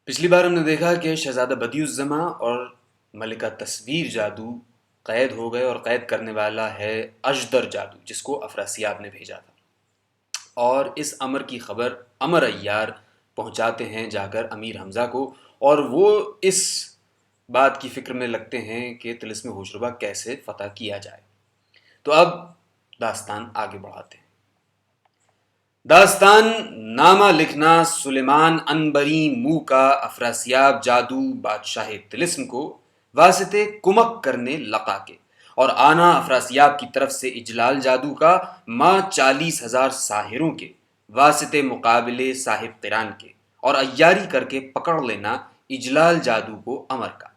پچھلی بار ہم نے دیکھا کہ شہزادہ بدیع الزماں اور ملکہ تصویر جادو قید ہو گئے، اور قید کرنے والا ہے اژدر جادو، جس کو افراسیاب نے بھیجا تھا۔ اور اس امر کی خبر امر عیار پہنچاتے ہیں جا کر امیر حمزہ کو، اور وہ اس بات کی فکر میں لگتے ہیں کہ طلسم ہوشربا کیسے فتح کیا جائے۔ تو اب داستان آگے بڑھاتے ہیں۔ داستان نامہ لکھنا سلیمان عنبری منہ کا افراسیاب جادو بادشاہ طلسم کو واسطے کمک کرنے لقا کے، اور آنا افراسیاب کی طرف سے اجلال جادو کا ماں 40,000 ساحروں کے واسطے مقابلے صاحب قران کے، اور عیاری کر کے پکڑ لینا اجلال جادو کو امر کا۔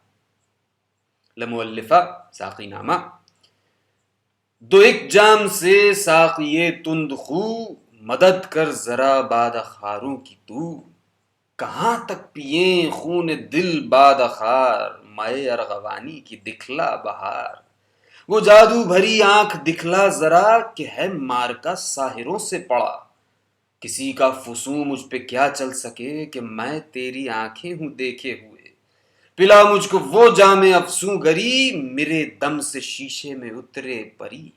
لمؤلفہ ساقی نامہ: دو ایک جام سے ساقیے تند خو، مدد کر ذرا باد خاروں کی تو، کہاں تک پیئیں خون دل باد خار، مائے ارغوانی کی دکھلا بہار۔ وہ جادو بھری آنکھ دکھلا ذرا، کہ ہے مار کا ساحروں سے پڑا، کسی کا فسوں مجھ پہ کیا چل سکے، کہ میں تیری آنکھیں ہوں دیکھے ہوئے۔ پلا مجھ کو وہ جام افسوں گری، میرے دم سے شیشے میں اترے پری۔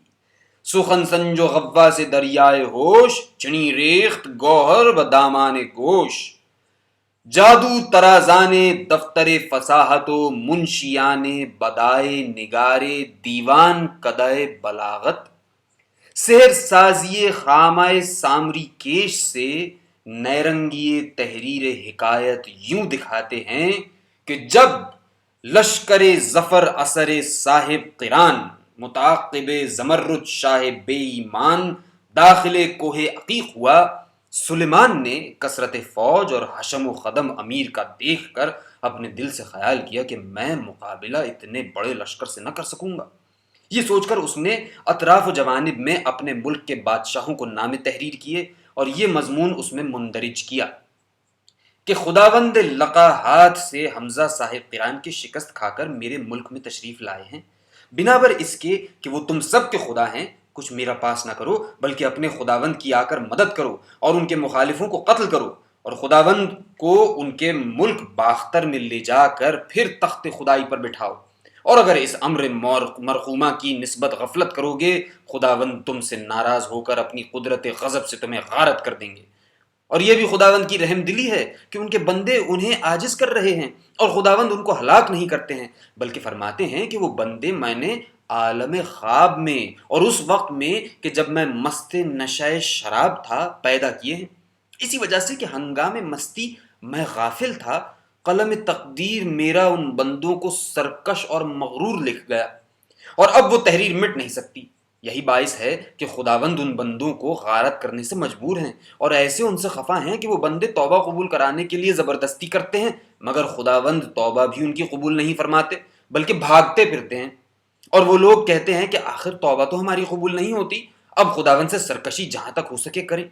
سخن سنجو غوا سے دریائے ہوش، چنی ریخت گوہر بدامان گوش۔ جادو طرازان دفتر فصاحت و منشیان بدائے نگارے دیوان کدائے بلاغت۔ سحر سازی خامہ سامری کیش سے نیرنگی تحریر حکایت یوں دکھاتے ہیں کہ جب لشکر ظفر اثر صاحب قران، متعاقب زمرد شاہ بے ایمان داخل کوہ عقیق ہوا، سلیمان نے کثرت فوج اور حشم و خدم امیر کا دیکھ کر اپنے دل سے خیال کیا کہ میں مقابلہ اتنے بڑے لشکر سے نہ کر سکوں گا۔ یہ سوچ کر اس نے اطراف و جوانب میں اپنے ملک کے بادشاہوں کو نامے تحریر کیے، اور یہ مضمون اس میں مندرج کیا کہ خداوند لقا ہاتھ سے حمزہ صاحب قران کی شکست کھا کر میرے ملک میں تشریف لائے ہیں، بنابر اس کے کہ وہ تم سب کے خدا ہیں، کچھ میرا پاس نہ کرو، بلکہ اپنے خداوند کی آ کر مدد کرو اور ان کے مخالفوں کو قتل کرو، اور خداوند کو ان کے ملک باختر میں لے جا کر پھر تخت خدائی پر بٹھاؤ، اور اگر اس امر مرحومہ کی نسبت غفلت کرو گے، خداوند تم سے ناراض ہو کر اپنی قدرت غضب سے تمہیں غارت کر دیں گے۔ اور یہ بھی خداوند کی رحم دلی ہے کہ ان کے بندے انہیں عاجز کر رہے ہیں، اور خداوند ان کو ہلاک نہیں کرتے ہیں، بلکہ فرماتے ہیں کہ وہ بندے میں نے عالم خواب میں اور اس وقت میں کہ جب میں مست نشہ شراب تھا پیدا کیے ہیں۔ اسی وجہ سے کہ ہنگام مستی میں غافل تھا، قلم تقدیر میرا ان بندوں کو سرکش اور مغرور لکھ گیا، اور اب وہ تحریر مٹ نہیں سکتی۔ یہی باعث ہے کہ خداوند ان بندوں کو غارت کرنے سے مجبور ہیں، اور ایسے ان سے خفا ہیں کہ وہ بندے توبہ قبول کرانے کے لیے زبردستی کرتے ہیں، مگر خداوند توبہ بھی ان کی قبول نہیں فرماتے، بلکہ بھاگتے پھرتے ہیں۔ اور وہ لوگ کہتے ہیں کہ آخر توبہ تو ہماری قبول نہیں ہوتی، اب خداوند سے سرکشی جہاں تک ہو سکے کریں۔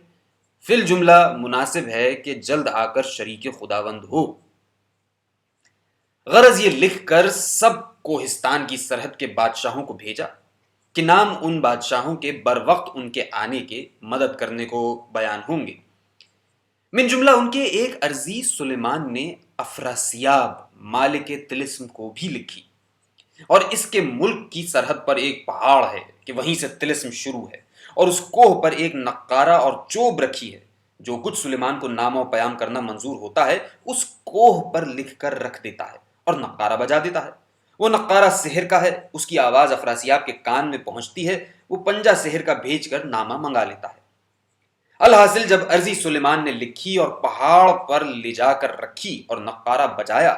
فی الجملہ مناسب ہے کہ جلد آ کر شریک خداوند ہو۔ غرض یہ لکھ کر سب کوہستان کی سرحد کے بادشاہوں کو بھیجا کہ نام ان بادشاہوں کے بر وقت ان کے آنے کے مدد کرنے کو بیان ہوں گے۔ من جملہ ان کے ایک عرضی سلیمان نے افراسیاب مالک طلسم کو بھی لکھی، اور اس کے ملک کی سرحد پر ایک پہاڑ ہے کہ وہیں سے طلسم شروع ہے، اور اس کوہ پر ایک نقارہ اور چوب رکھی ہے، جو کچھ سلیمان کو نام و پیام کرنا منظور ہوتا ہے اس کوہ پر لکھ کر رکھ دیتا ہے اور نقارہ بجا دیتا ہے۔ وہ نقارہ سحر کا ہے، اس کی آواز افراسیاب کے کان میں پہنچتی ہے، وہ پنجہ سحر کا بھیج کر نامہ منگا لیتا ہے۔ الحاصل جب عرضی سلیمان نے لکھی اور پہاڑ پر لے جا کر رکھی اور نقارہ بجایا،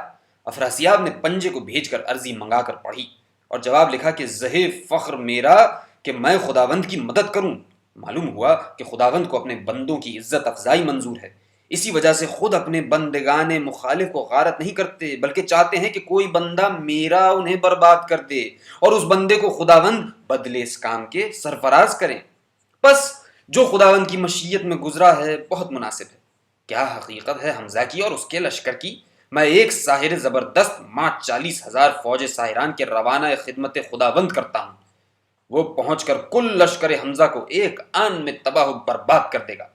افراسیاب نے پنجے کو بھیج کر عرضی منگا کر پڑھی، اور جواب لکھا کہ زہ فخر میرا کہ میں خداوند کی مدد کروں۔ معلوم ہوا کہ خداوند کو اپنے بندوں کی عزت افزائی منظور ہے، اسی وجہ سے خود اپنے بندگان مخالف کو غارت نہیں کرتے، بلکہ چاہتے ہیں کہ کوئی بندہ میرا انہیں برباد کر دے، اور اس بندے کو خداوند بدلے اس کام کے سرفراز کریں۔ بس جو خداوند کی مشیت میں گزرا ہے بہت مناسب ہے۔ کیا حقیقت ہے حمزہ کی اور اس کے لشکر کی؟ میں ایک ساحر زبردست ماں 40,000 فوج ساحران کے روانہ خدمت خداوند کرتا ہوں، وہ پہنچ کر کل لشکر حمزہ کو ایک آن میں تباہ و برباد کر دے گا۔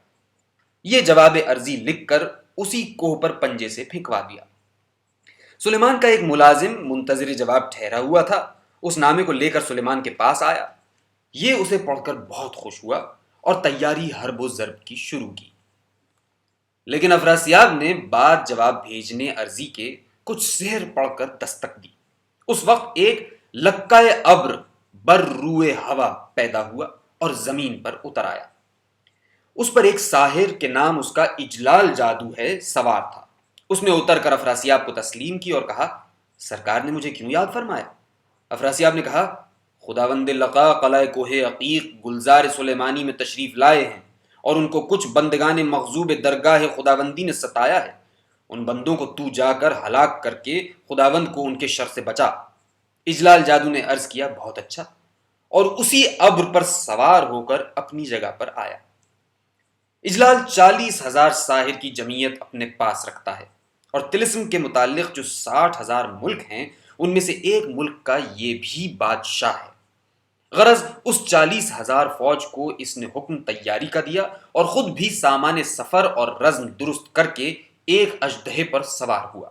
یہ جواب عرضی لکھ کر اسی کوہ پر پنجے سے پھینکوا دیا۔ سلیمان کا ایک ملازم منتظر جواب ٹھہرا ہوا تھا، اس نامے کو لے کر سلیمان کے پاس آیا۔ یہ اسے پڑھ کر بہت خوش ہوا اور تیاری حرب و ضرب کی شروع کی۔ لیکن افراسیاب نے بعد جواب بھیجنے عرضی کے کچھ سحر پڑھ کر دستک دی۔ اس وقت ایک لکہ ابر بر روئے ہوا پیدا ہوا اور زمین پر اتر آیا۔ اس پر ایک ساحر کے نام اس کا اجلال جادو ہے سوار تھا۔ اس نے اتر کر افراسیاب کو تسلیم کی اور کہا، سرکار نے مجھے کیوں یاد فرمایا؟ افراسیاب نے کہا، خداوند لقا قلعہ کوہ عقیق گلزار سلیمانی میں تشریف لائے ہیں اور ان کو کچھ بندگان مغضوب درگاہ خداوندی نے ستایا ہے۔ ان بندوں کو تو جا کر ہلاک کر کے خداوند کو ان کے شر سے بچا۔ اجلال جادو نے عرض کیا، بہت اچھا، اور اسی ابر پر سوار ہو کر اپنی جگہ پر آیا۔ اجلال 40,000 ساحر کی جمعیت اپنے پاس رکھتا ہے اور طلسم کے متعلق جو 60,000 ملک ہیں ان میں سے ایک ملک کا یہ بھی بادشاہ ہے۔ غرض اس 40,000 فوج کو اس نے حکم تیاری کا دیا اور خود بھی سامان سفر اور رزم درست کر کے ایک اژدہے پر سوار ہوا۔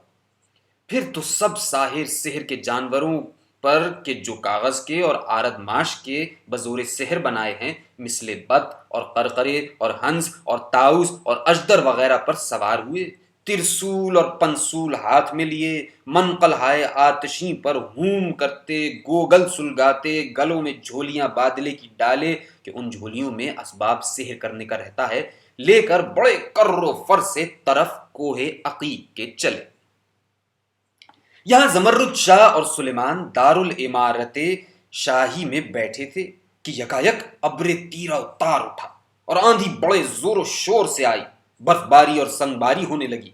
پھر تو سب ساحر سحر کے جانوروں پر کے جو کاغذ کے اور آرد ماش کے بزور سحر بنائے ہیں، مثل بط اور قرقرے اور ہنس اور طاؤس اور اژدر وغیرہ پر سوار ہوئے، ترسول اور پنسول ہاتھ میں لیے، منقلہائے آتشیں پر ہوم کرتے، گوگل سلگاتے، گلوں میں جھولیاں بادلے کی ڈالے کہ ان جھولیوں میں اسباب سحر کرنے کا رہتا ہے، لے کر بڑے کر و فر سے طرف کوہ عقیق کے چلے۔ یہاں زمرد شاہ اور سلیمان دارالعمارت شاہی میں بیٹھے تھے کہ یکایک ابر تیرا اتار اٹھا اور آندھی بڑے زور و شور سے آئی، برف باری اور سنگ باری ہونے لگی۔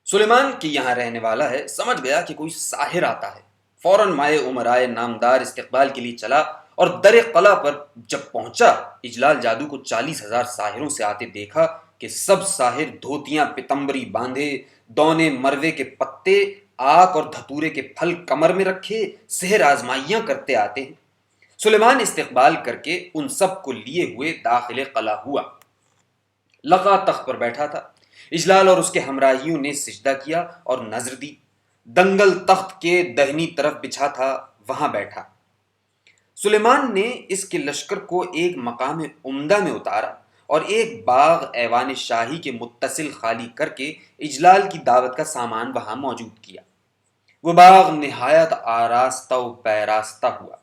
سلیمان کے یہاں رہنے والا ہے، سمجھ گیا کہ کوئی ساحر آتا ہے، فوراً مائے عمرائے نامدار استقبال کے لیے چلا اور در قلعہ پر جب پہنچا، اجلال جادو کو 40,000 ساحروں سے آتے دیکھا کہ سب ساحر دھوتیاں پتمبری باندھے، دونے مروے کے پتے، آک اور دھتورے کے پھل کمر میں رکھے سحر آزمائیاں کرتے آتے ہیں۔ سلیمان استقبال کر کے ان سب کو لیے ہوئے داخل قلعہ ہوا۔ لقا تخت پر بیٹھا تھا، اجلال اور اس کے ہمراہیوں نے سجدہ کیا اور نظر دی۔ دنگل تخت کے دہنی طرف بچھا تھا، وہاں بیٹھا۔ سلیمان نے اس کے لشکر کو ایک مقام عمدہ میں اتارا اور ایک باغ ایوان شاہی کے متصل خالی کر کے اجلال کی دعوت کا سامان وہاں موجود کیا۔ وہ باغ نہایت آراستہ و پیراستہ ہوا۔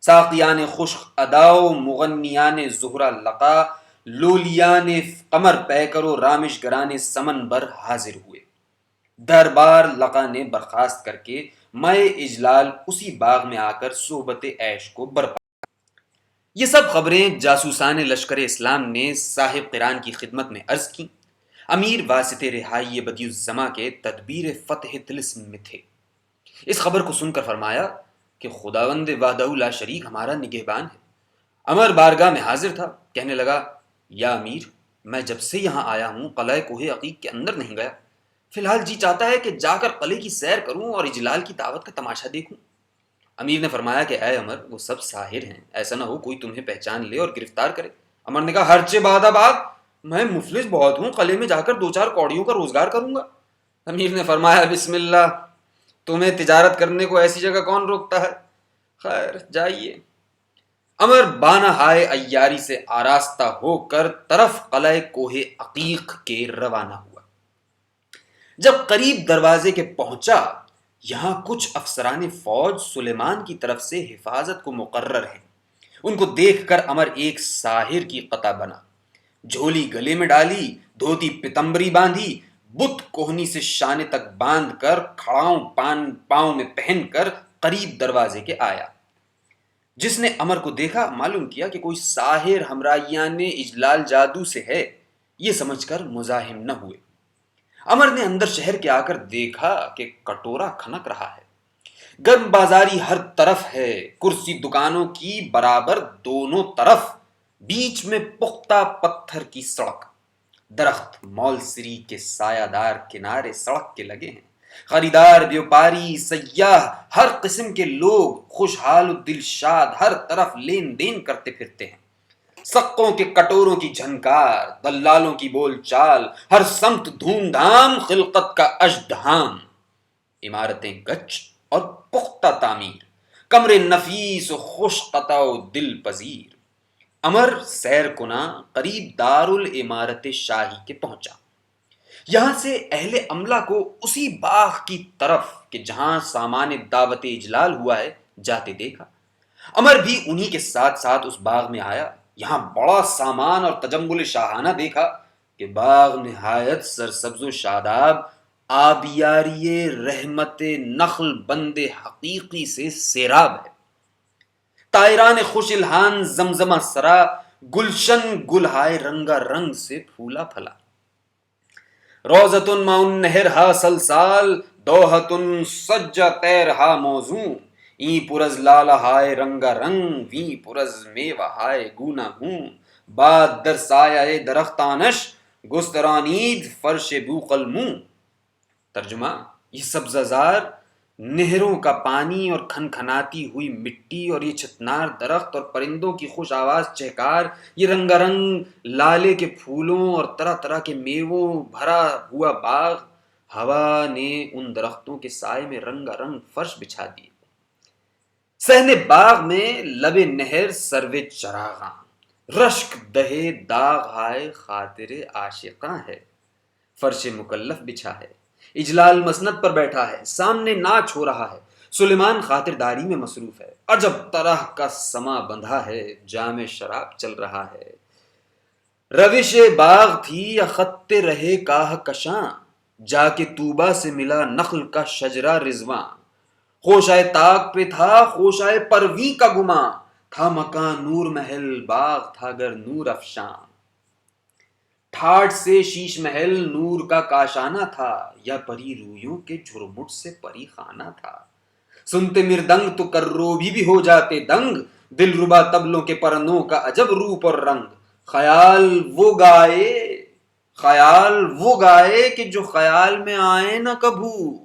ساقیان خشک اداؤ، مغنیان زہرہ لقا، لولیان قمر پیکر و رامشگران سمن بر حاضر ہوئے۔ دربار لقا نے برخاست کر کے مائے اجلال اسی باغ میں آ کر صحبت عیش کو برپا۔ یہ سب خبریں جاسوسان لشکر اسلام نے صاحب قران کی خدمت میں عرض کی۔ امیر واسط رہائی بدیع الزماں کے تدبیر فتح طلسم میں تھے۔ اس خبر کو سن کر فرمایا کہ خداوند وحدہ لا شریک ہمارا نگہبان ہے۔ عمر بارگاہ میں حاضر تھا، کہنے لگا، یا امیر، میں جب سے یہاں آیا ہوں قلعہ کوہ عقیق کے اندر نہیں گیا۔ فی الحال جی چاہتا ہے کہ جا کر قلعے کی سیر کروں اور اجلال کی دعوت کا تماشا دیکھوں۔ امیر نے فرمایا کہ اے عمر، وہ سب ساحر ہیں، ایسا نہ ہو کوئی تمہیں پہچان لے اور گرفتار کرے۔ عمر نے کہا، ہرچے باد آباد، میں مفلس بہت ہوں، قلعے میں جا کر 2-4 کوڑیوں کا روزگار کروں گا۔ امیر نے فرمایا، بسم اللہ، تمہیں تجارت کرنے کو ایسی جگہ کون روکتا ہے؟ خیر، جائیے۔ عمر بانہائے عیاری سے آراستہ ہو کر طرف قلعہ کوہ عقیق کے روانہ ہوا۔ جب قریب دروازے کے پہنچا، یہاں کچھ افسران فوج سلیمان کی طرف سے حفاظت کو مقرر ہیں۔ ان کو دیکھ کر عمر ایک ساحر کی قطع بنا، جھولی گلے میں ڈالی، دھوتی پتمبری باندھی، بت کوہنی سے شانے تک باندھ کر، کھڑاؤں پاؤں میں پہن کر قریب دروازے کے آیا۔ جس نے عمر کو دیکھا معلوم کیا کہ کوئی ساحر ہمراہیان اجلال جادو سے ہے، یہ سمجھ کر مزاحم نہ ہوئے۔ عمر نے اندر شہر کے آ کر دیکھا کہ کٹورا کھنک رہا ہے، گرم بازاری ہر طرف ہے، کرسی دکانوں کی برابر دونوں طرف، بیچ میں پختہ پتھر کی سڑک، درخت مول سری کے سایہ دار کنارے سڑک کے لگے ہیں، خریدار، بیوپاری، سیاح، ہر قسم کے لوگ خوشحال و دلشاد ہر طرف لین دین کرتے پھرتے ہیں۔ سقوں کے کٹوروں کی جھنکار، دلالوں کی بول چال، ہر سمت دھوم دھام، خلقت کا ازدحام۔ عمارتیں گچ اور پختہ تعمیر، کمرے نفیس و خوش قطع و دل پذیر۔ امر سیر کنا قریب دار العمارت شاہی کے پہنچا۔ یہاں سے اہل عملہ کو اسی باغ کی طرف کہ جہاں سامان دعوت اجلال ہوا ہے جاتے دیکھا۔ امر بھی انہی کے ساتھ ساتھ اس باغ میں آیا۔ یہاں بڑا سامان اور تجمل شاہانہ دیکھا کہ باغ نہایت سرسبز و شاداب، آبیاری رحمت نخل بند حقیقی سے سیراب ہے۔ طائران خوش الحان زمزمہ سرا، گلشن گلہائے رنگا رنگ سے پھولا پھلا۔ روزتن مع النہر ہا سلسال، دوہتن سجہ تیر ہا موزوں۔ این پرز لال ہائے رنگا رنگ، ویں پرز میوہ ہائے گونا گون۔ باد در سایہ درختانش، گسترانید فرش بوقلموں۔ ترجمہ: یہ سبزہ زار، نہروں کا پانی اور کھنکھناتی ہوئی مٹی اور یہ چھتنار درخت اور پرندوں کی خوش آواز چہکار، یہ رنگا رنگ لالے کے پھولوں اور طرح طرح کے میووں بھرا ہوا باغ، ہوا نے ان درختوں کے سائے میں رنگا رنگ فرش بچھا دیے۔ صحن باغ میں لب نہر سرو چراغاں، رشک دہے داغ ہائے خاطر عاشقاں ہے۔ فرش مکلف بچھا ہے، اجلال مسند پر بیٹھا ہے، سامنے ناچ ہو رہا ہے، سلیمان خاطرداری میں مصروف ہے، عجب طرح کا سما بندھا ہے، جام شراب چل رہا ہے۔ روش باغ تھی یا خط رہے کاہ کشاں، جا کے طوبیٰ سے ملا نخل کا شجرہ رضواں۔ خوشائے طاق پہ تھا خوشائے پرویں کا گماں، تھا مکاں نور محل باغ تھا گر نور افشاں۔ ٹھاٹھ سے شیش محل نور کا کاشانہ تھا، یا پری رویوں کے جھرمٹ سے پری خانہ تھا۔ سنتے مردنگ تو کروبی بھی ہو جاتے دنگ، دل ربا طبلوں کے پرنوں کا عجب روپ اور رنگ۔ خیال وہ گائے کہ جو خیال میں آئے نہ کبھو،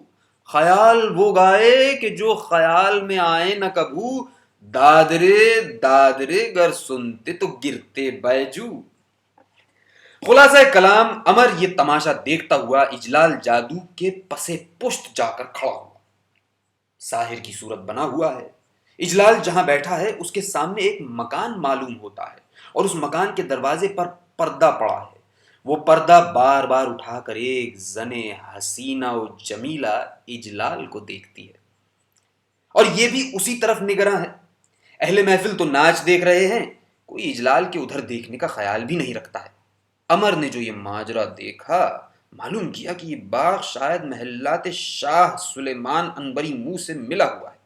خیال وہ گائے کہ جو خیال میں آئے نہ کبھو، دادرے دادرے گر سنتے تو گرتے بیجو۔ خلاصہ کلام، امر یہ تماشا دیکھتا ہوا اجلال جادو کے پسے پشت جا کر کھڑا ہوا۔ ساحر کی صورت بنا ہوا ہے۔ اجلال جہاں بیٹھا ہے اس کے سامنے ایک مکان معلوم ہوتا ہے، اور اس مکان کے دروازے پر پردہ پڑا ہے۔ وہ پردہ بار بار اٹھا کر ایک زن حسینہ و جمیلہ اجلال کو دیکھتی ہے، اور یہ بھی اسی طرف نگراں ہے۔ اہل محفل تو ناچ دیکھ رہے ہیں، کوئی اجلال کے ادھر دیکھنے کا خیال بھی نہیں رکھتا ہے۔ امر نے جو یہ ماجرا دیکھا، معلوم کیا کہ یہ باغ شاید محلات شاہ سلیمان انبری منہ سے ملا ہوا ہے،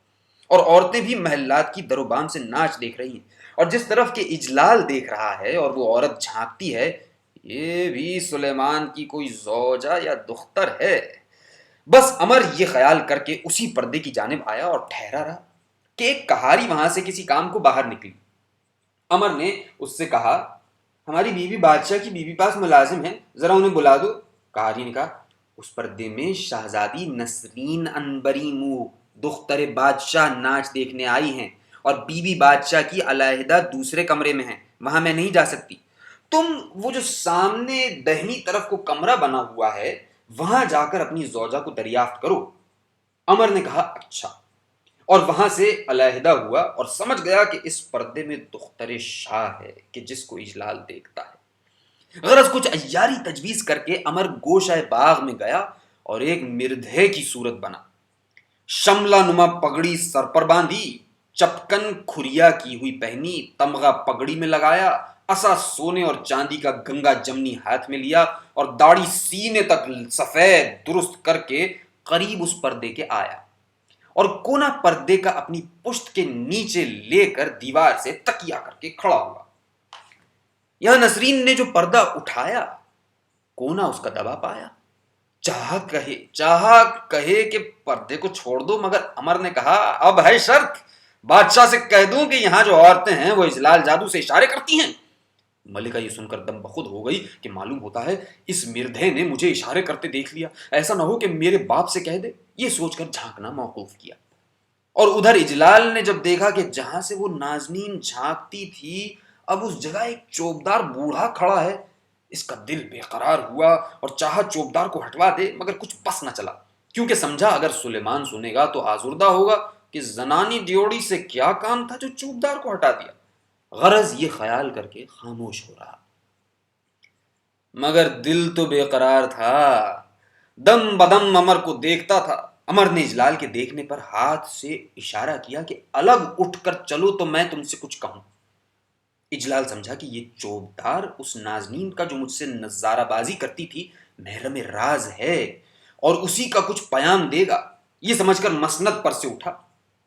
اور عورتیں بھی محلات کی در و بام سے ناچ دیکھ رہی ہیں، اور جس طرف کے اجلال دیکھ رہا ہے اور وہ عورت جھانکتی ہے، یہ بھی سلیمان کی کوئی زوجہ یا دختر ہے۔ بس امر یہ خیال کر کے اسی پردے کی جانب آیا اور ٹھہرا رہا کہ ایک کہاری وہاں سے کسی کام کو باہر نکلی۔ امر نے اس سے کہا، ہماری بیوی بادشاہ کی بیوی پاس ملازم ہیں، ذرا انہیں بلا دو۔ کہاری نے کہا، اس پردے میں شہزادی نسرین انبری منہ دختر بادشاہ ناچ دیکھنے آئی ہیں، اور بیوی بادشاہ کی علیحدہ دوسرے کمرے میں ہیں، وہاں میں نہیں جا سکتی۔ تم وہ جو سامنے دہنی طرف کو کمرہ بنا ہوا ہے وہاں جا کر اپنی زوجہ کو دریافت کرو۔ امر نے کہا، اچھا، اور وہاں سے علیحدہ ہوا اور سمجھ گیا کہ اس پردے میں دختر شاہ ہے کہ جس کو اجلال دیکھتا ہے۔ غرض کچھ عیاری تجویز کر کے امر گوشہ باغ میں گیا اور ایک مردھے کی صورت بنا، شملہ نما پگڑی سر پر باندھی، چپکن کھریا کی ہوئی پہنی، تمغہ پگڑی میں لگایا، عصا سونے اور چاندی کا گنگا جمنی ہاتھ میں لیا، اور داڑھی سینے تک سفید درست کر کے قریب اس پردے کے آیا، اور کونا پردے کا اپنی پشت کے نیچے لے کر دیوار سے تکیہ کر کے کھڑا ہوا۔ یہاں نسرین نے جو پردہ اٹھایا، کونا اس کا دبا پایا۔ چاہا کہے کہ پردے کو چھوڑ دو، مگر امر نے کہا، اب ہے شرط، بادشاہ سے کہہ دوں کہ یہاں جو عورتیں ہیں وہ اجلال جادو سے اشارے کرتی ہیں۔ ملکہ یہ سن کر دم بخود ہو گئی کہ معلوم ہوتا ہے اس مردھے نے مجھے اشارے کرتے دیکھ لیا، ایسا نہ ہو کہ میرے باپ سے کہہ دے۔ یہ سوچ کر جھانکنا موقوف کیا، اور ادھر اجلال نے جب دیکھا کہ جہاں سے وہ نازنین جھانکتی تھی اب اس جگہ ایک چوبدار بوڑھا کھڑا ہے، اس کا دل بے قرار ہوا اور چاہا چوبدار کو ہٹوا دے، مگر کچھ بس نہ چلا۔ کیونکہ سمجھا اگر سلیمان سنے گا تو آزردہ ہوگا کہ زنانی ڈیوڑی سے کیا کام تھا جو چوبدار کو ہٹا دیا۔ غرض یہ خیال کر کے خاموش ہو رہا، مگر دل تو بے قرار تھا، دم بدم امر کو دیکھتا تھا۔ امر نے اجلال کے دیکھنے پر ہاتھ سے اشارہ کیا کہ الگ اٹھ کر چلو تو میں تم سے کچھ کہوں۔ اجلال سمجھا کہ یہ چوبدار اس نازنین کا جو مجھ سے نظارہ بازی کرتی تھی محرم راز ہے اور اسی کا کچھ پیام دے گا۔ یہ سمجھ کر مسند پر سے اٹھا۔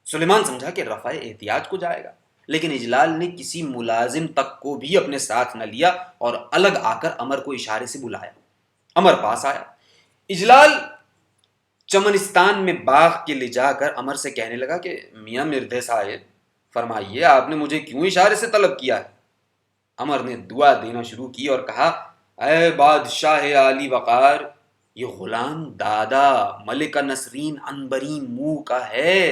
سلیمان سمجھا کہ رفع احتیاط کو جائے گا، لیکن اجلال نے کسی ملازم تک کو بھی اپنے ساتھ نہ لیا اور الگ آ کر امر کو اشارے سے بلایا۔ امر پاس آیا۔ اجلال چمنستان میں باغ کے لے جا کر امر سے کہنے لگا کہ میاں مردے صاحب، فرمائیے آپ نے مجھے کیوں اشارے سے طلب کیا ہے؟ امر نے دعا دینا شروع کی اور کہا، اے بادشاہ عالی وقار، یہ غلام دادا ملکہ نسرین عنبری منہ کا ہے،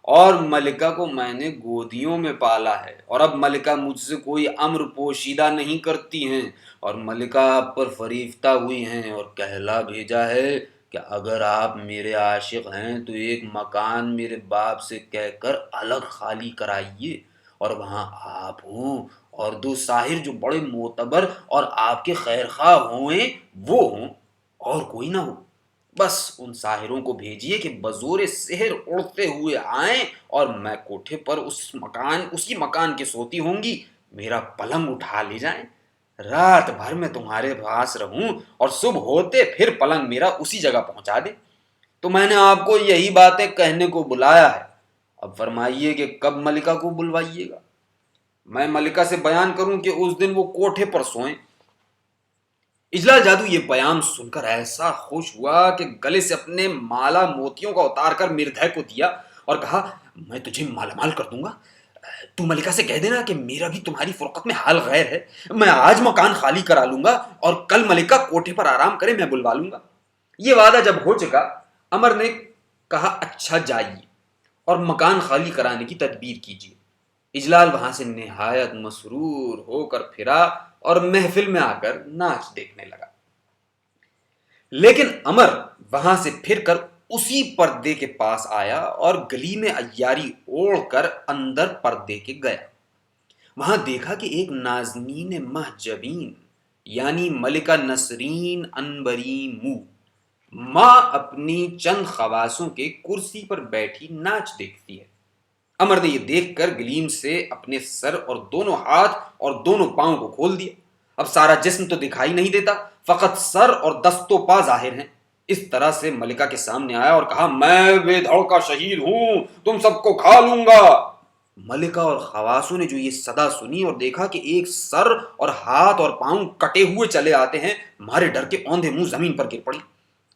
اور ملکہ کو میں نے گودیوں میں پالا ہے، اور اب ملکہ مجھ سے کوئی امر پوشیدہ نہیں کرتی ہیں، اور ملکہ آپ پر فریفتہ ہوئی ہیں اور کہلا بھیجا ہے کہ اگر آپ میرے عاشق ہیں تو ایک مکان میرے باپ سے کہہ کر الگ خالی کرائیے، اور وہاں آپ ہوں اور دو ساحر جو بڑے معتبر اور آپ کے خیر خواہ ہوئیں وہ ہوں، اور کوئی نہ ہو۔ بس ان ساحروں کو بھیجیے کہ بزور سحر اڑتے ہوئے آئیں، اور میں کوٹھے پر اسی مکان کے سوتی ہوں گی، میرا پلنگ اٹھا لے جائیں، رات بھر میں تمہارے پاس رہوں اور صبح ہوتے پھر پلنگ میرا اسی جگہ پہنچا دے۔ تو میں نے آپ کو یہی باتیں کہنے کو بلایا ہے، اب فرمائیے کہ کب ملکہ کو بلوائیے گا، میں ملکہ سے بیان کروں کہ اس دن وہ کوٹھے پر سوئیں۔ اجلال جادو یہ پیام سن کر ایسا خوش ہوا کہ گلے سے اپنے مالا موتیوں کا اتار کر مردے کو دیا اور کہا، میں تجھے مالا مال کر دوں گا، تو ملکہ سے کہہ دینا کہ میرا بھی تمہاری فرقت میں حال غیر ہے، میں آج مکان خالی کرا لوں گا اور کل ملکہ کوٹھے پر آرام کرے میں بلوا لوں گا۔ یہ وعدہ جب ہو چکا، امر نے کہا، اچھا جائیے اور مکان خالی کرانے کی تدبیر کیجیے۔ اجلال وہاں سے نہایت مسرور ہو کر پھرا اور محفل میں آ کر ناچ دیکھنے لگا، لیکن امر وہاں سے پھر کر اسی پردے کے پاس آیا اور گلی میں عیاری اوڑھ کر اندر پردے کے گیا۔ وہاں دیکھا کہ ایک نازنین محجبین یعنی ملکہ نسرین عنبری منہ ماں اپنی چند خواصوں کے کرسی پر بیٹھی ناچ دیکھتی ہے۔ امر نے یہ دیکھ کر گلیم سے اپنے سر اور دونوں ہاتھ اور دونوں پاؤں کو کھول دیا۔ اب سارا جسم تو دکھائی نہیں دیتا، فقط سر اور دست و پا ظاہر ہیں۔ اس طرح سے ملکہ کے سامنے آیا اور کہا، میں بے دھڑ کا شہید ہوں، تم سب کو کھا لوں گا۔ ملکہ اور خواصوں نے جو یہ صدا سنی اور دیکھا کہ ایک سر اور ہاتھ اور پاؤں کٹے ہوئے چلے آتے ہیں، مارے ڈر کے اوندھے منہ زمین پر گر پڑی۔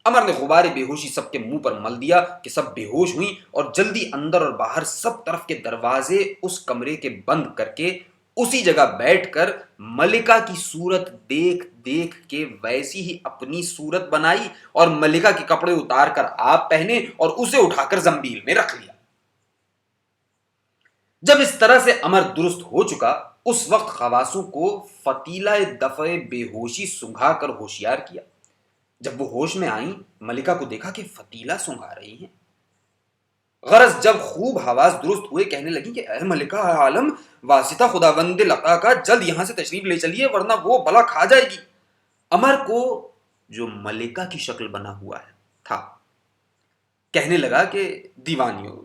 امر نے غبار بے ہوشی سب کے منہ پر مل دیا کہ سب بے ہوش ہوئیں، اور جلدی اندر اور باہر سب طرف کے دروازے اس کمرے کے بند کر کے اسی جگہ بیٹھ کر ملکہ کی صورت دیکھ دیکھ کے ویسی ہی اپنی صورت بنائی اور ملکہ کے کپڑے اتار کر آپ پہنے اور اسے اٹھا کر زنبیل میں رکھ لیا۔ جب اس طرح سے امر درست ہو چکا، اس وقت خواصوں کو فتیلہ دفع بے ہوشی سنگھا کر ہوشیار کیا۔ جب وہ ہوش میں آئیں، ملکہ کو دیکھا کہ فتیلہ سنگھا رہی ہیں۔ غرض جب خوب حواس درست ہوئے کہنے لگی کہ اے ملکہ عالم، واسطہ خداوند لقا کا، جلد یہاں سے تشریف لے چلیے ورنہ وہ بلا کھا جائے گی۔ امر کو جو ملکہ کی شکل بنا ہوا تھا کہنے لگا کہ دیوانیوں،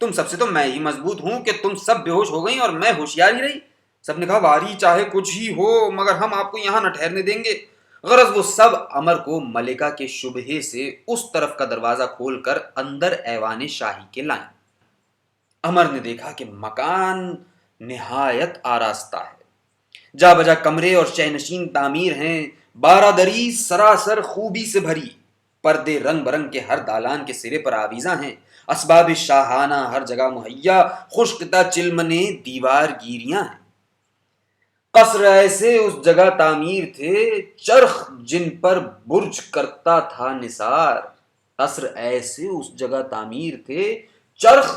تم سب سے تو میں ہی مضبوط ہوں کہ تم سب بے ہوش ہو گئیں اور میں ہوشیار ہی رہی۔ سب نے کہا، واری چاہے کچھ ہی ہو مگر ہم آپ کو یہاں نہ ٹھہرنے دیں گے۔ غرض وہ سب امر کو ملکہ کے شبہے سے اس طرف کا دروازہ کھول کر اندر ایوان شاہی کے لائیں۔ امر نے دیکھا کہ مکان نہایت آراستہ ہے، جا بجا کمرے اور شہ نشین تعمیر ہیں، بارہ دری سراسر خوبی سے بھری، پردے رنگ برنگ کے ہر دالان کے سرے پر آویزاں ہیں، اسباب شاہانہ ہر جگہ مہیا، خشکتا چلمنے دیوار گیریاں ہیں۔ قصر ایسے اس جگہ تعمیر تھے، چرخ جن پر برج کرتا تھا نثار۔ قصر ایسے اس جگہ تعمیر تھے، چرخ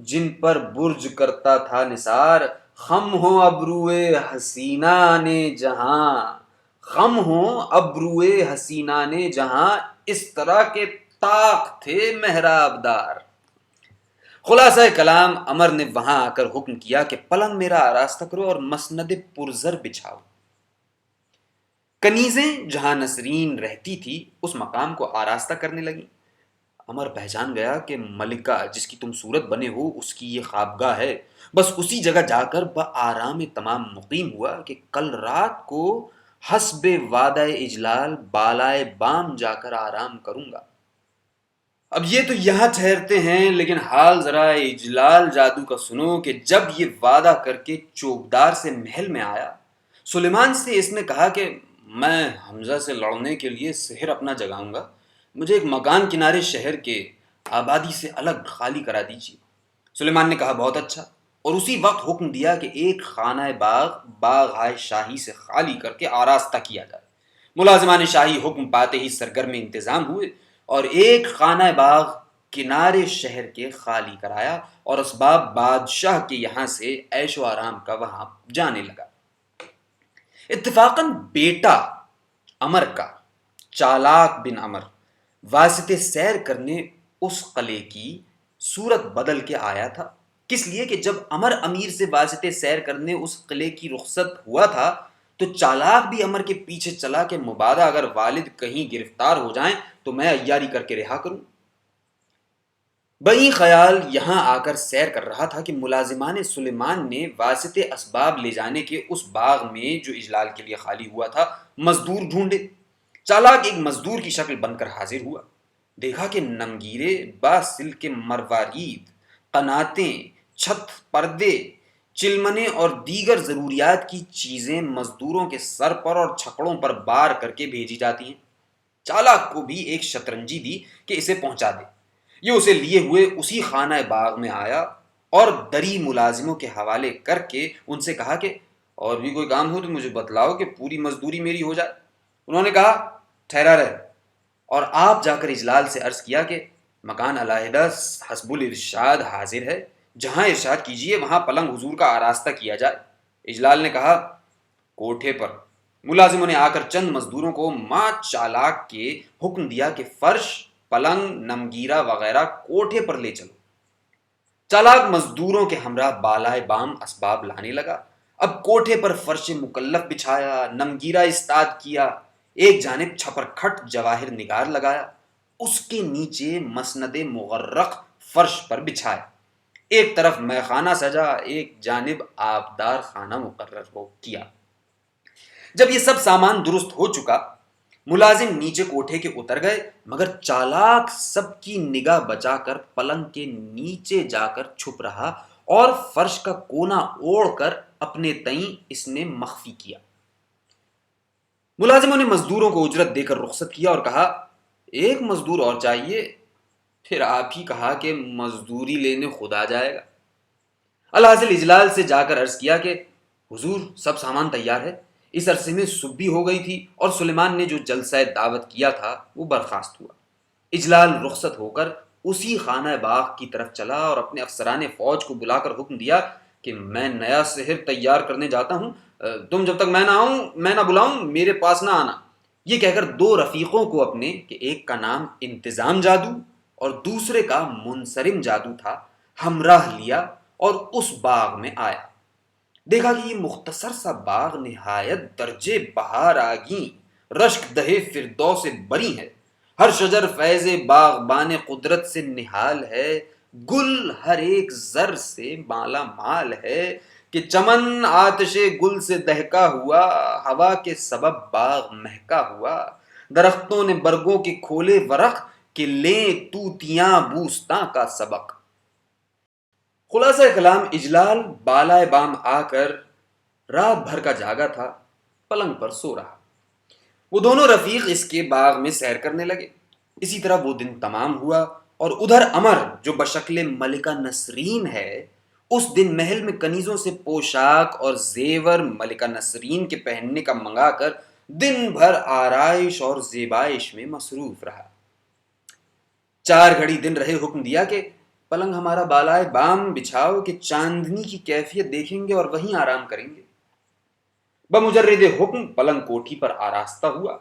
جن پر برج کرتا تھا نثار۔ خم ہو ابروئے حسینہ نے جہاں، خم ہو ابروئے حسینہ نے جہاں، اس طرح کے طاق تھے محراب دار۔ خلاصہ کلام، عمر نے وہاں آ کر حکم کیا کہ پلنگ میرا آراستہ کرو اور مسند پرزر بچھاؤ۔ کنیزیں جہاں نسرین رہتی تھی اس مقام کو آراستہ کرنے لگیں۔ عمر پہچان گیا کہ ملکہ جس کی تم صورت بنے ہو اس کی یہ خوابگاہ ہے۔ بس اسی جگہ جا کر بآرام تمام مقیم ہوا کہ کل رات کو حسب وعدہ اجلال بالائے بام جا کر آرام کروں گا۔ اب یہ تو یہاں ٹھہرتے ہیں، لیکن حال ذرا اجلال جادو کا سنو کہ جب یہ وعدہ کر کے چوبدار سے محل میں آیا، سلیمان سے اس نے کہا کہ میں حمزہ سے لڑنے کے لیے سحر اپنا جگاؤں گا، مجھے ایک مکان کنارے شہر کے آبادی سے الگ خالی کرا دیجیے۔ سلیمان نے کہا بہت اچھا، اور اسی وقت حکم دیا کہ ایک خانہ باغ شاہی سے خالی کر کے آراستہ کیا جائے۔ ملازمان شاہی حکم پاتے ہی سرگرم انتظام ہوئے اور ایک خانہ باغ کنارے شہر کے خالی کرایا اور اسباب بادشاہ کے یہاں سے عیش و آرام کا وہاں جانے لگا۔ اتفاقاً بیٹا عمر کا، چالاک بن عمر، واسطے سیر کرنے اس قلعے کی صورت بدل کے آیا تھا۔ کس لیے کہ جب عمر امیر سے واسطے سیر کرنے اس قلعے کی رخصت ہوا تھا تو چالاک بھی عمر کے پیچھے چلا کہ مبادا اگر والد کہیں گرفتار ہو جائیں تو میں عیاری کر کے رہا کروں۔ بئی خیال یہاں آ کر سیر کر رہا تھا کہ ملازمان سلیمان نے واسطے اسباب لے جانے کے اس باغ میں جو اجلال کے لیے خالی ہوا تھا مزدور ڈھونڈے۔ چالاک ایک مزدور کی شکل بن کر حاضر ہوا۔ دیکھا کہ نمگیرے با سلک مروارید، قناتیں، چھت، پردے، چلمنے اور دیگر ضروریات کی چیزیں مزدوروں کے سر پر اور چھکڑوں پر بار کر کے بھیجی جاتی ہیں۔ چالاک کو بھی ایک شطرنجی دی کہ اسے پہنچا دے۔ یہ اسے لیے ہوئے اسی خانہ باغ میں آیا اور دری ملازموں کے حوالے کر کے ان سے کہا کہ اور بھی کوئی کام ہو تو مجھے بتلاؤ کہ پوری مزدوری میری ہو جائے۔ انہوں نے کہا ٹھہرا رہ، اور آپ جا کر اجلال سے عرض کیا کہ مکان علیحدہ حسب الارشاد حاضر ہے، جہاں ارشاد کیجیے وہاں پلنگ حضور کا آراستہ کیا جائے۔ اجلال نے کہا کوٹھے پر۔ ملازموں نے آ کر چند مزدوروں کو ماں چالاک کے حکم دیا کہ فرش، پلنگ، نمگیرہ وغیرہ کوٹھے پر لے چلو۔ چالاک مزدوروں کے ہمراہ بالائے بام اسباب لانے لگا۔ اب کوٹھے پر فرش مکلف بچھایا، نمگیرہ استاد کیا، ایک جانب چھپر کھٹ جواہر نگار لگایا، اس کے نیچے مسند مغرق فرش پر بچھایا، ایک طرف میخانہ سجا، ایک جانب آبدار خانہ مقرر کیا۔ جب یہ سب سامان درست ہو چکا، ملازم نیچے کوٹھے کے اتر گئے، مگر چالاک سب کی نگاہ بچا کر پلنگ کے نیچے جا کر چھپ رہا اور فرش کا کونا اوڑھ کر اپنے تئیں اس نے مخفی کیا۔ ملازموں نے مزدوروں کو اجرت دے کر رخصت کیا اور کہا ایک مزدور اور چاہیے، پھر آپ ہی کہا کہ مزدوری لینے خدا جائے گا۔ الحاصل اجلال سے جا کر عرض کیا کہ حضور سب سامان تیار ہے۔ اس عرصے میں صبح بھی ہو گئی تھی اور سلیمان نے جو جلسہ دعوت کیا تھا وہ برخاست ہوا۔ اجلال رخصت ہو کر اسی خانہ باغ کی طرف چلا اور اپنے افسران فوج کو بلا کر حکم دیا کہ میں نیا سحر تیار کرنے جاتا ہوں، تم جب تک میں نہ بلاؤں میرے پاس نہ آنا۔ یہ کہہ کر دو رفیقوں کو اپنے، کہ ایک کا نام انتظام جادو اور دوسرے کا منصرم جادو تھا، ہمراہ لیا اور اس باغ میں آیا۔ دیکھا کہ یہ مختصر سا باغ نہایت درجے بہار آگیں، رشک دہے فردوس بری ہے، ہر شجر فیض باغبان قدرت سے نہال ہے، گل ہر ایک زر سے مالا مال ہے، کہ چمن آتش گل سے دہکا ہوا، ہوا کے سبب باغ مہکا ہوا، درختوں نے برگوں کے کھولے ورق، کہ لیں توتیاں بوستاں کا سبق۔ خلاصہ کلام، اجلال بالائے بام آ کر رات بھر کا جاگا تھا، پلنگ پر سو رہا۔ وہ دونوں رفیق اس کے باغ میں سیر کرنے لگے۔ اسی طرح وہ دن تمام ہوا اور ادھر عمر جو بشکل ملکہ نسرین ہے، اس دن محل میں کنیزوں سے پوشاک اور زیور ملکہ نسرین کے پہننے کا منگا کر دن بھر آرائش اور زیبائش میں مصروف رہا۔ 4 گھڑی دن رہے حکم دیا کہ پلنگ ہمارا بالائے بام بچھاؤ کہ چاندنی کی کیفیت دیکھیں گے اور وہیں آرام کریں گے۔ بمجرد حکم پلنگ کوٹھی پر آراستہ ہوا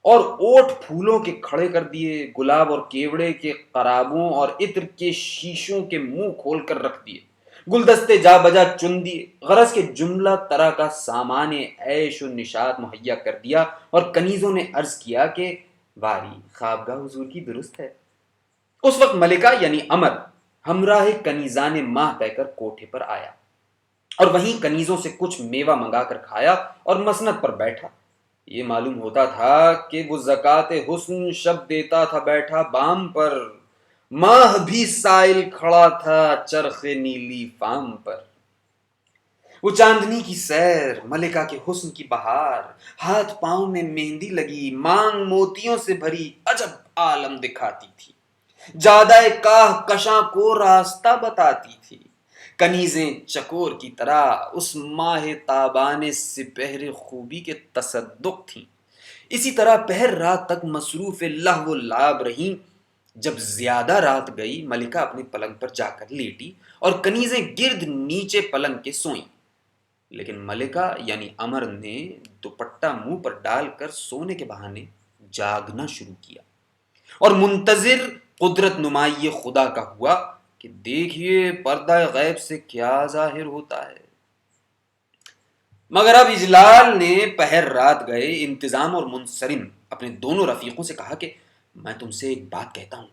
اور اوٹ پھولوں کے کھڑے کر دیے، گلاب اور کیوڑے کے قرابوں اور عطر کے شیشوں کے منہ کھول کر رکھ دیے، گلدستے جا بجا چن دیے، غرض کے جملہ طرح کا سامان عیش و نشاط مہیا کر دیا، اور کنیزوں نے عرض کیا کہ واری خوابگاہ حضور کی درست ہے۔ اس وقت ملکہ یعنی امر ہمراہ کنیزان ماہ پہ کر کوٹھے پر آیا، اور وہیں کنیزوں سے کچھ میوہ منگا کر کھایا اور مسند پر بیٹھا۔ یہ معلوم ہوتا تھا کہ وہ زکوٰۃ حسن شب دیتا تھا بیٹھا بام پر، ماہ بھی سائل کھڑا تھا چرخ نیلی فام پر۔ وہ چاندنی کی سیر، ملکہ کے حسن کی بہار، ہاتھ پاؤں میں مہندی لگی، مانگ موتیوں سے بھری عجب عالم دکھاتی تھی، جادہ کاہ کشاں کو راستہ بتاتی تھی۔ کنیزیں چکور کی طرح اس ماہ تابان سپہر خوبی کے تصدق تھیں، اسی طرح پہر رات تک مصروف لہو و لعب رہیں۔ جب زیادہ رات گئی، ملکہ اپنے پلنگ پر جا کر لیٹی اور کنیزیں گرد نیچے پلنگ کے سوئیں، لیکن ملکہ یعنی امر نے دوپٹہ منہ پر ڈال کر سونے کے بہانے جاگنا شروع کیا، اور منتظر قدرت نمائی خدا کا ہوا کہ دیکھیے پردہ غیب سے کیا ظاہر ہوتا ہے۔ مگر اب اجلال نے پہر رات گئے انتظام اور منصرم اپنے دونوں رفیقوں سے کہا کہ میں تم سے ایک بات کہتا ہوں،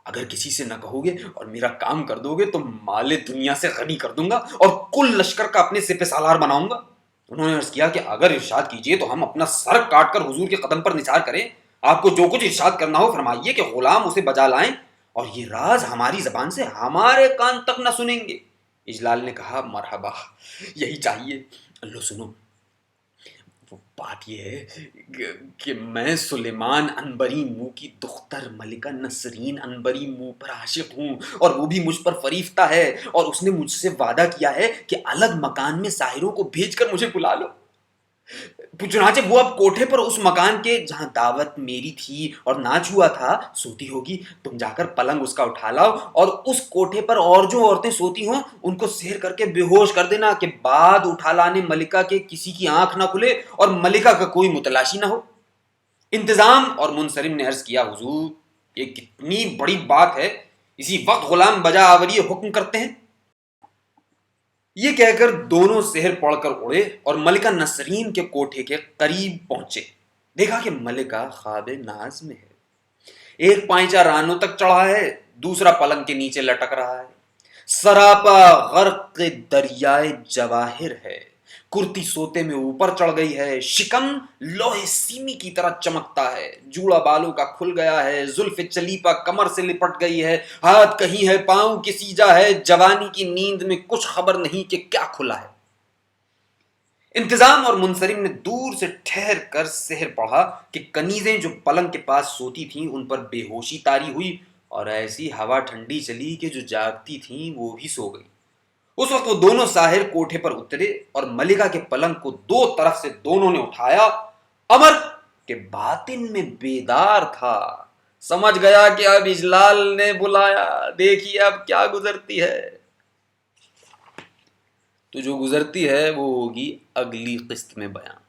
اگر کسی سے نہ کہو گے اور میرا کام کر دو گے تو مال دنیا سے غنی کر دوں گا اور کل لشکر کا اپنے سپہ سالار بناؤں گا۔ انہوں نے عرض کیا کہ اگر ارشاد کیجئے تو ہم اپنا سر کاٹ کر حضور کے قدم پر نثار کریں، آپ کو جو کچھ ارشاد کرنا ہو فرمائیے کہ غلام اسے بجا لائیں، اور یہ راز ہماری زبان سے ہمارے کان تک نہ سنیں گے۔ اجلال نے کہا مرحبا، یہی چاہیے۔ لو سنو، وہ بات یہ ہے کہ میں سلیمان عنبری منہ کی دختر ملکہ نسرین عنبری منہ پر عاشق ہوں، اور وہ بھی مجھ پر فریفتہ ہے، اور اس نے مجھ سے وعدہ کیا ہے کہ الگ مکان میں ساحروں کو بھیج کر مجھے بلا لو۔ چنانچہ وہ اب کوٹھے پر اس مکان کے جہاں دعوت میری تھی اور ناچ ہوا تھا سوتی ہوگی، تم جا کر پلنگ اس کا اٹھا لاؤ، اور اس کوٹھے پر اور جو عورتیں سوتی ہوں ان کو سحر کر کے بے ہوش کر دینا کہ بعد اٹھا لانے ملکہ کے کسی کی آنکھ نہ کھلے اور ملکہ کا کوئی متلاشی نہ ہو۔ انتظام اور منصرم نے عرض کیا حضور یہ کتنی بڑی بات ہے، اسی وقت غلام بجا آوری حکم کرتے ہیں۔ یہ کہہ کر دونوں سحر پڑھ کر اڑے اور ملکہ نسرین کے کوٹھے کے قریب پہنچے۔ دیکھا کہ ملکہ خواب ناز میں ہے، ایک پائنچہ رانوں تک چڑھا ہے، دوسرا پلنگ کے نیچے لٹک رہا ہے، سراپا غرق دریائے جواہر ہے، کرتی سوتے میں اوپر چڑھ گئی ہے، شکم لوہے سیمی کی طرح چمکتا ہے، جوڑا بالوں کا کھل گیا ہے، زلف چلیپا کمر سے لپٹ گئی ہے، ہاتھ کہیں ہے پاؤں کسی جا ہے، جوانی کی نیند میں کچھ خبر نہیں کہ کیا کھلا ہے۔ انتظام اور منصرم نے دور سے ٹھہر کر سحر پڑھا کہ کنیزیں جو پلنگ کے پاس سوتی تھیں ان پر بے ہوشی طاری ہوئی، اور ایسی ہوا ٹھنڈی چلی کہ جو جاگتی تھیں وہ بھی سو گئی۔ اس وقت وہ دونوں ساحر کوٹھے پر اترے اور ملکہ کے پلنگ کو دو طرف سے دونوں نے اٹھایا۔ امر کے باطن میں بیدار تھا، سمجھ گیا کہ اب اجلال نے بلایا، دیکھیے اب کیا گزرتی ہے۔ تو جو گزرتی ہے وہ ہوگی اگلی قسط میں بیان۔